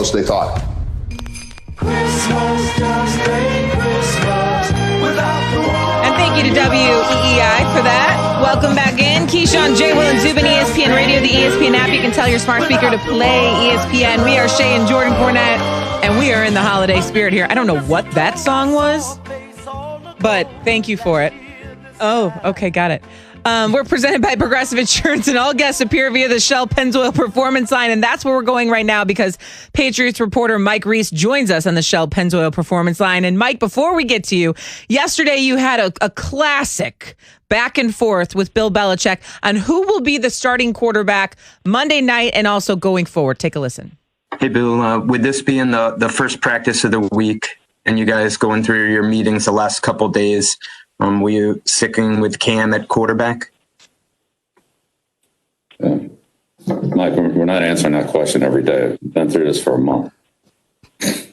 as they thought. And thank you to WEEI for that. Welcome back in. Keyshawn, J. Will, and Zubin, ESPN Radio, the ESPN app. You can tell your smart speaker to play ESPN. We are Shay and Jordan Cornette, and we are in the holiday spirit here. I don't know what that song was, but thank you for it. Oh, okay, got it. We're presented by Progressive Insurance, and all guests appear via the Shell Pennzoil Performance Line, and that's where we're going right now because Patriots reporter Mike Reese joins us on the Shell Pennzoil Performance Line. And Mike, before we get to you, yesterday you had a classic back and forth with Bill Belichick on who will be the starting quarterback Monday night and also going forward. Take a listen. Hey, Bill, with this being the first practice of the week and you guys going through your meetings the last couple days, were you sticking with Cam at quarterback? Mike, we're not answering that question every day. We've been through this for a month. I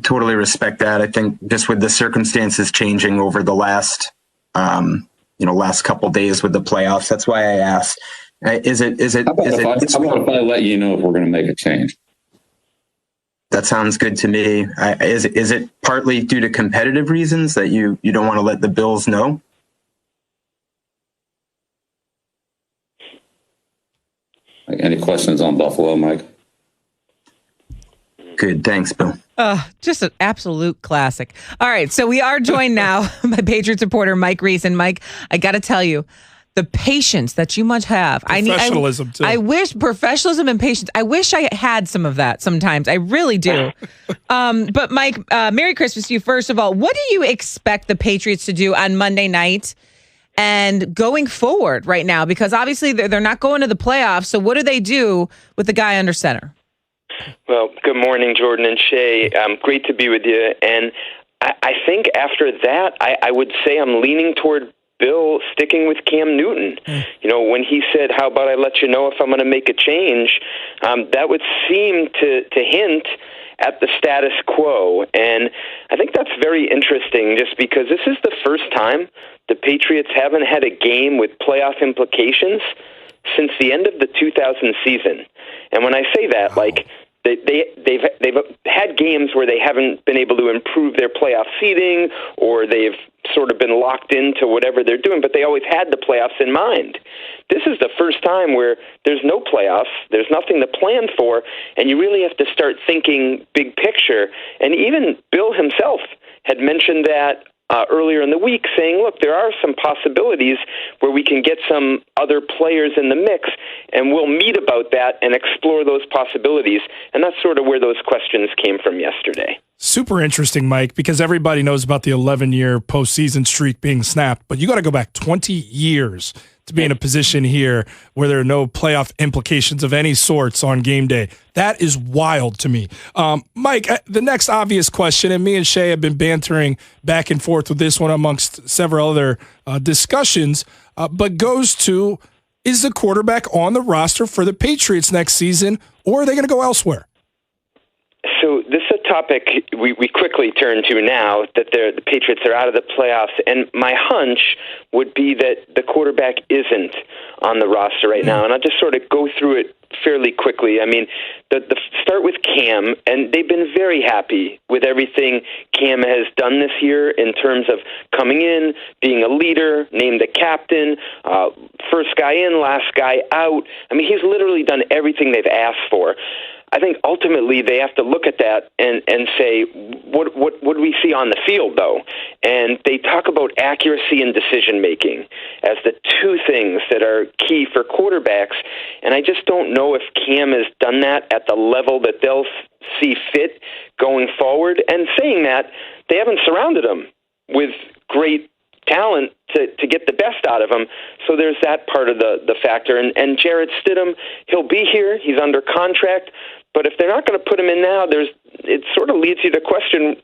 totally respect that. I think just with the circumstances changing over the last couple days with the playoffs, that's why I asked. How about if I let you know if we're going to make a change? That sounds good to me. Is it partly due to competitive reasons that you don't want to let the Bills know? Any questions on Buffalo, Mike? Good. Thanks, Bill. Just an absolute classic. All right. So we are joined now by Patriots reporter Mike Reese. And Mike, I got to tell you, the patience that you must have. Professionalism, too. I wish professionalism and patience. I wish I had some of that sometimes. I really do. But Mike, Merry Christmas to you. First of all, what do you expect the Patriots to do on Monday night and going forward right now? Because obviously they're not going to the playoffs. So what do they do with the guy under center? Well, good morning, Jordan and Shay. Great to be with you. And I think after that, I would say I'm leaning toward Bill sticking with Cam Newton. You know, when he said, how about I let you know if I'm going to make a change, that would seem to hint at the status quo. And I think that's very interesting just because this is the first time the Patriots haven't had a game with playoff implications since the end of the 2000 season. And when I say that, like, they've had games where they haven't been able to improve their playoff seeding, or they've sort of been locked into whatever they're doing, but they always had the playoffs in mind. This is the first time where there's no playoffs, there's nothing to plan for, and you really have to start thinking big picture. And even Bill himself had mentioned that earlier in the week, saying, look, there are some possibilities where we can get some other players in the mix, and we'll meet about that and explore those possibilities. And that's sort of where those questions came from yesterday. Super interesting, Mike, because everybody knows about the 11-year postseason streak being snapped, but you got to go back 20 years to be in a position here where there are no playoff implications of any sorts on game day. That is wild to me. Mike, the next obvious question, and me and Shay have been bantering back and forth with this one amongst several other discussions, but goes to, is the quarterback on the roster for the Patriots next season, or are they going to go elsewhere? So this is a topic we quickly turn to now that the Patriots are out of the playoffs, and my hunch would be that the quarterback isn't on the roster right now, and I'll just sort of go through it fairly quickly. I mean, the start with Cam, and they've been very happy with everything Cam has done this year in terms of coming in, being a leader, named the captain, first guy in, last guy out. I mean, he's literally done everything they've asked for. I think ultimately they have to look at that and say, what do we see on the field, though? And they talk about accuracy and decision-making as the two things that are key for quarterbacks. And I just don't know if Cam has done that at the level that they'll see fit going forward. And saying that, they haven't surrounded him with great talent to get the best out of him. So there's that part of the factor. And Jarrett Stidham, he'll be here. He's under contract. But if they're not going to put him in now, it sort of leads you to question,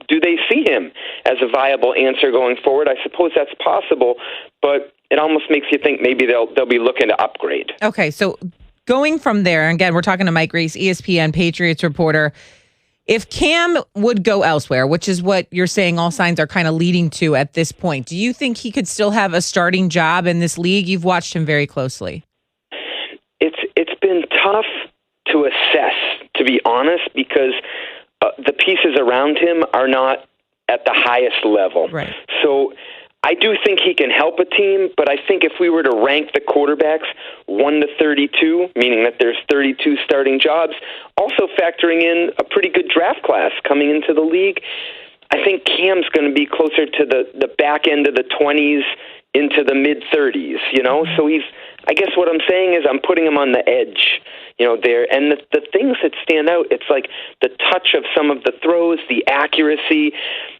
do they see him as a viable answer going forward? I suppose that's possible, but it almost makes you think maybe they'll be looking to upgrade. Okay, so going from there, again, we're talking to Mike Reese, ESPN Patriots reporter. If Cam would go elsewhere, which is what you're saying all signs are kind of leading to at this point, do you think he could still have a starting job in this league? You've watched him very closely. It's been tough to assess, to be honest, because the pieces around him are not at the highest level. Right. So I do think he can help a team, but I think if we were to rank the quarterbacks 1 to 32, meaning that there's 32 starting jobs, also factoring in a pretty good draft class coming into the league, I think Cam's going to be closer to the back end of the 20s into the mid-30s, So I guess what I'm saying is I'm putting him on the edge, there. And the things that stand out, it's like the touch of some of the throws, the accuracy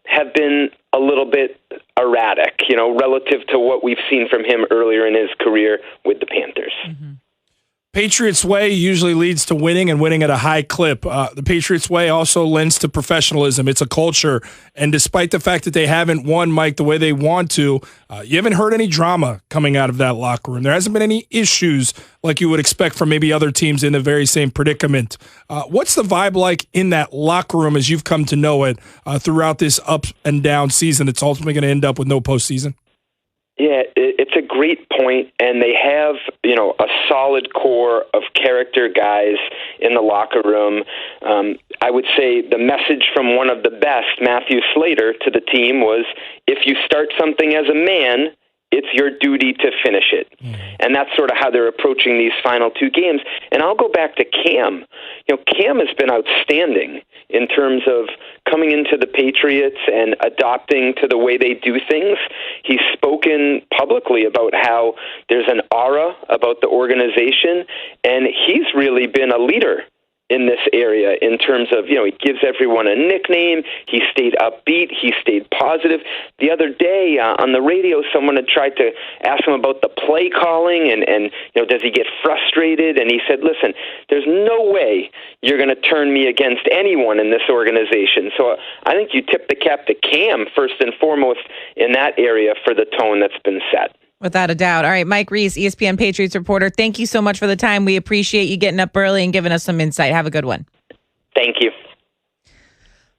have been a little bit erratic, relative to what we've seen from him earlier in his career with the Panthers. Mm-hmm. Patriots way usually leads to winning and winning at a high clip. The Patriots way also lends to professionalism. It's a culture. And despite the fact that they haven't won, Mike, the way they want to, you haven't heard any drama coming out of that locker room. There hasn't been any issues like you would expect from maybe other teams in the very same predicament. What's the vibe like in that locker room as you've come to know it throughout this up and down season that's ultimately going to end up with no postseason? Yeah, it's a great point, and they have, a solid core of character guys in the locker room. I would say the message from one of the best, Matthew Slater, to the team was, if you start something as a man, it's your duty to finish it. And that's sort of how they're approaching these final two games. And I'll go back to Cam. Cam has been outstanding in terms of coming into the Patriots and adopting to the way they do things. He's spoken publicly about how there's an aura about the organization, and he's really been a leader in this area in terms of, he gives everyone a nickname. He stayed upbeat. He stayed positive. The other day on the radio, someone had tried to ask him about the play calling and does he get frustrated? And he said, listen, there's no way you're going to turn me against anyone in this organization. So I think you tip the cap to Cam first and foremost in that area for the tone that's been set. Without a doubt. All right, Mike Reese, ESPN Patriots reporter. Thank you so much for the time. We appreciate you getting up early and giving us some insight. Have a good one. Thank you.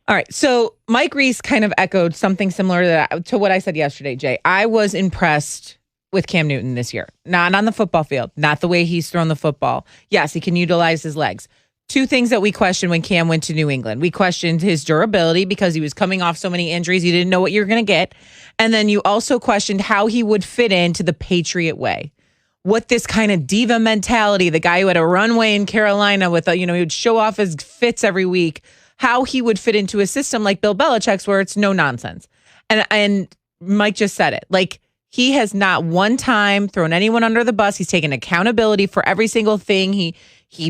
All right, so Mike Reese kind of echoed something similar to what I said yesterday, Jay. I was impressed with Cam Newton this year. Not on the football field, not the way he's thrown the football. Yes, he can utilize his legs. Two things that we questioned when Cam went to New England. We questioned his durability because he was coming off so many injuries. You didn't know what you were going to get. And then you also questioned how he would fit into the Patriot way. What this kind of diva mentality, the guy who had a runway in Carolina with, he would show off his fits every week, how he would fit into a system like Bill Belichick's where it's no nonsense. And Mike just said it. Like, he has not one time thrown anyone under the bus. He's taken accountability for every single thing. He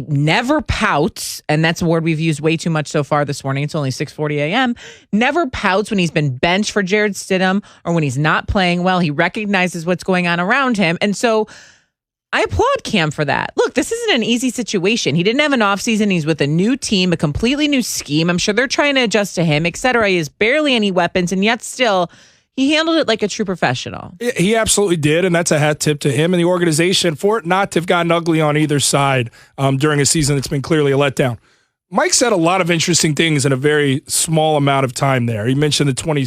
never pouts, and that's a word we've used way too much so far this morning. It's only 6:40 a.m. Never pouts when he's been benched for Jared Stidham or when he's not playing well. He recognizes what's going on around him. And so I applaud Cam for that. Look, this isn't an easy situation. He didn't have an offseason. He's with a new team, a completely new scheme. I'm sure they're trying to adjust to him, et cetera. He has barely any weapons, and yet still he handled it like a true professional. He absolutely did, and that's a hat tip to him and the organization for it not to have gotten ugly on either side during a season that's been clearly a letdown. Mike said a lot of interesting things in a very small amount of time there. He mentioned the 20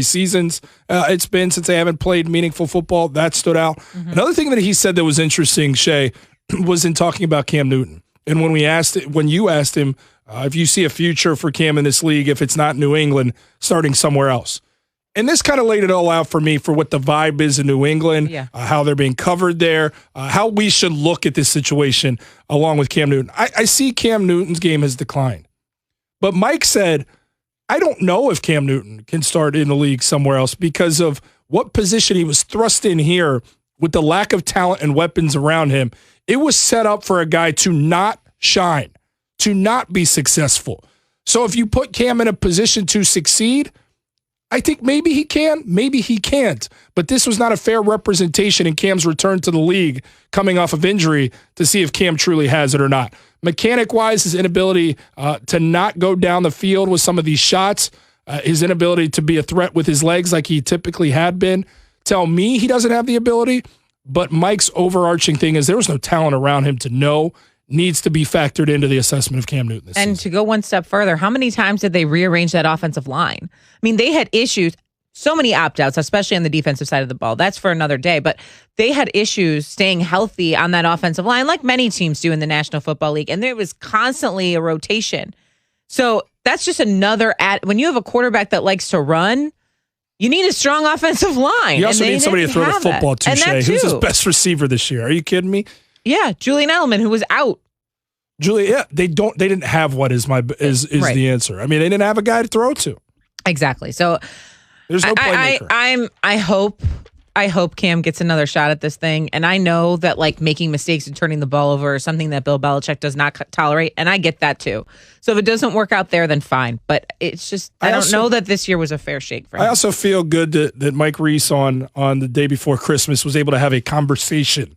seasons it's been since they haven't played meaningful football. That stood out. Mm-hmm. Another thing that he said that was interesting, Shay, was in talking about Cam Newton. And when you asked him if you see a future for Cam in this league, if it's not New England, starting somewhere else. And this kind of laid it all out for me for what the vibe is in New England, how they're being covered there, how we should look at this situation along with Cam Newton. I see Cam Newton's game has declined. But Mike said, I don't know if Cam Newton can start in the league somewhere else because of what position he was thrust in here with the lack of talent and weapons around him. It was set up for a guy to not shine, to not be successful. So if you put Cam in a position to succeed, I think maybe he can, maybe he can't. But this was not a fair representation in Cam's return to the league coming off of injury to see if Cam truly has it or not. Mechanic-wise, his inability to not go down the field with some of these shots, his inability to be a threat with his legs like he typically had been, tell me he doesn't have the ability. But Mike's overarching thing is there was no talent around him to know needs to be factored into the assessment of Cam Newton this season. To go one step further, how many times did they rearrange that offensive line? I mean, they had issues. so many opt-outs, especially on the defensive side of the ball. That's for another day. But they had issues staying healthy on that offensive line, like many teams do in the National Football League. And there was constantly a rotation. So that's just another when you have a quarterback that likes to run, you need a strong offensive line. You also need somebody to throw the football to, Shay. Who's his best receiver this year? Are you kidding me? Yeah, Julian Edelman, who was out. They didn't have what is right. The answer. I mean, they didn't have a guy to throw to. Exactly. So there's no playmaker. I hope Cam gets another shot at this thing. And I know that like making mistakes and turning the ball over is something that Bill Belichick does not tolerate. And I get that too. So if it doesn't work out there, then fine. But it's just, I don't know that this year was a fair shake for him. I also feel good that Mike Reese on the day before Christmas was able to have a conversation